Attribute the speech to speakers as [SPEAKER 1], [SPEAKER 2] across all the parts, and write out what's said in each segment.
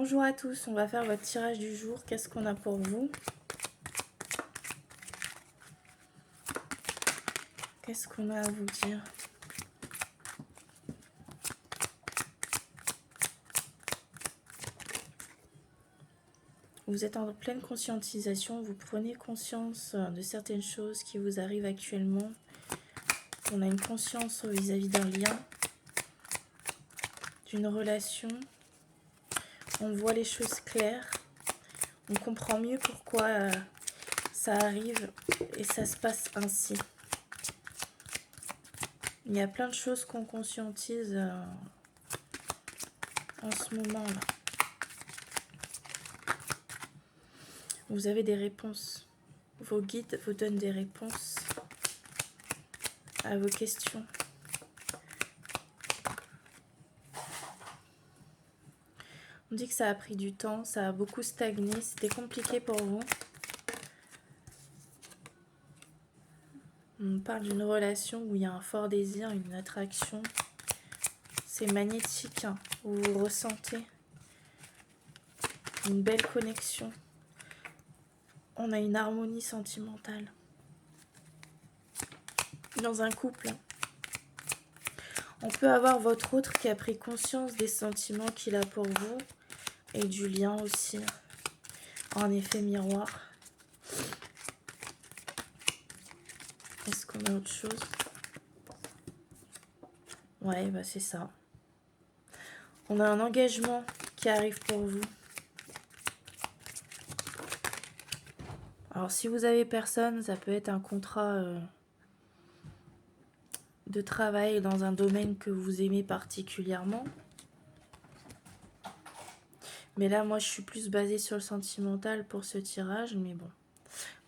[SPEAKER 1] Bonjour à tous, on va faire votre tirage du jour. Qu'est-ce qu'on a pour vous? Qu'est-ce qu'on a à vous dire? Vous êtes en pleine conscientisation, vous prenez conscience de certaines choses qui vous arrivent actuellement. On a une conscience vis-à-vis d'un lien, d'une relation. On voit les choses claires. On comprend mieux pourquoi ça arrive et ça se passe ainsi. Il y a plein de choses qu'on conscientise en ce moment-là. Vous avez des réponses. Vos guides vous donnent des réponses à vos questions. On dit que ça a pris du temps, ça a beaucoup stagné, c'était compliqué pour vous. On parle d'une relation où il y a un fort désir, une attraction. C'est magnétique, hein, où vous ressentez une belle connexion. On a une harmonie sentimentale dans un couple. On peut avoir votre autre qui a pris conscience des sentiments qu'il a pour vous et du lien aussi, en effet miroir. Est-ce qu'on a autre chose? Ouais, bah c'est ça. On a un engagement qui arrive pour vous. Alors si vous avez personne, ça peut être un contrat de travail dans un domaine que vous aimez particulièrement. Mais là, moi, je suis plus basée sur le sentimental pour ce tirage. Mais bon,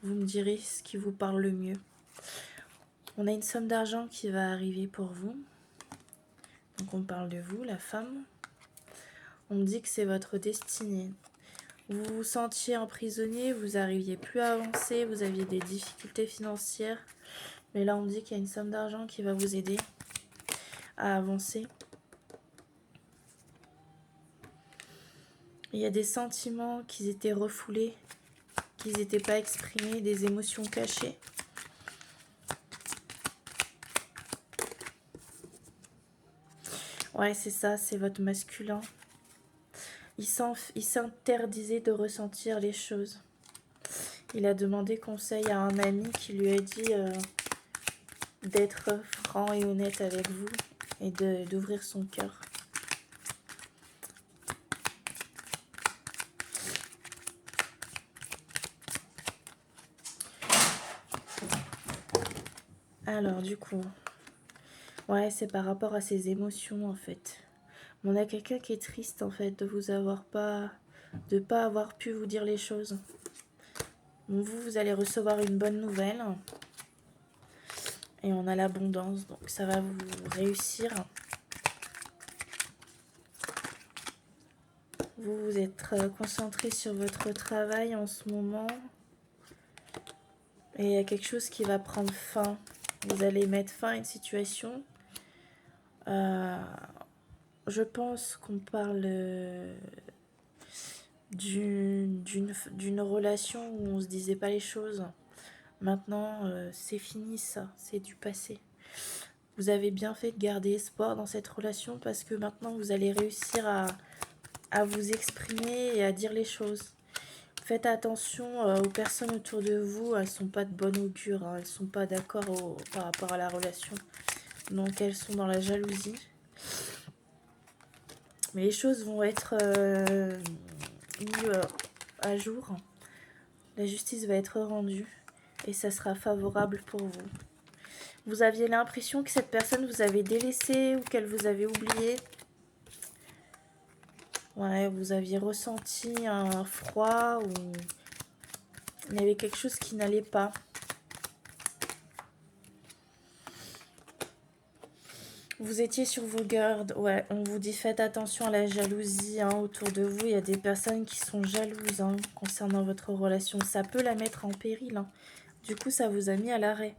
[SPEAKER 1] vous me direz ce qui vous parle le mieux. On a une somme d'argent qui va arriver pour vous. Donc on parle de vous, la femme. On me dit que c'est votre destinée. Vous vous sentiez emprisonné, vous n'arriviez plus à avancer, vous aviez des difficultés financières. Mais là, on me dit qu'il y a une somme d'argent qui va vous aider à avancer. Il y a des sentiments qui étaient refoulés, qui n'étaient pas exprimés, des émotions cachées. Ouais, c'est ça, c'est votre masculin. Il s'interdisait de ressentir les choses. Il a demandé conseil à un ami qui lui a dit d'être franc et honnête avec vous et d'ouvrir son cœur. Alors du coup, ouais, c'est par rapport à ses émotions en fait. On a quelqu'un qui est triste en fait de pas avoir pu vous dire les choses. Donc vous allez recevoir une bonne nouvelle. Et on a l'abondance, donc ça va vous réussir. Vous êtes concentré sur votre travail en ce moment. Et il y a quelque chose qui va prendre fin. Vous allez mettre fin à une situation. Je pense qu'on parle d'une relation où on se disait pas les choses. Maintenant, c'est fini ça, c'est du passé. Vous avez bien fait de garder espoir dans cette relation parce que maintenant vous allez réussir à vous exprimer et à dire les choses. Faites attention aux personnes autour de vous, elles sont pas de bonne augure, hein, elles sont pas d'accord par rapport à la relation. Donc elles sont dans la jalousie. Mais les choses vont être mises à jour. La justice va être rendue et ça sera favorable pour vous. Vous aviez l'impression que cette personne vous avait délaissé ou qu'elle vous avait oublié. Ouais, vous aviez ressenti un froid ou il y avait quelque chose qui n'allait pas. Vous étiez sur vos gardes. Ouais, on vous dit faites attention à la jalousie hein, autour de vous. Il y a des personnes qui sont jalouses hein, concernant votre relation. Ça peut la mettre en péril. Hein. Du coup, ça vous a mis à l'arrêt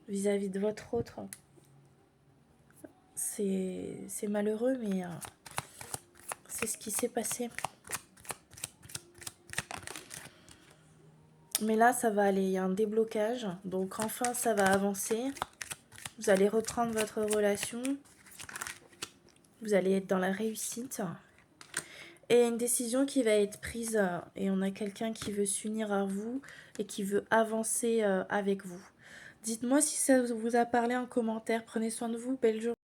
[SPEAKER 1] vis-à-vis de votre autre. C'est malheureux, mais c'est ce qui s'est passé. Mais là, ça va aller, il y a un déblocage. Donc enfin, ça va avancer. Vous allez reprendre votre relation. Vous allez être dans la réussite. Et une décision qui va être prise. Et on a quelqu'un qui veut s'unir à vous et qui veut avancer avec vous. Dites-moi si ça vous a parlé en commentaire. Prenez soin de vous. Belle journée.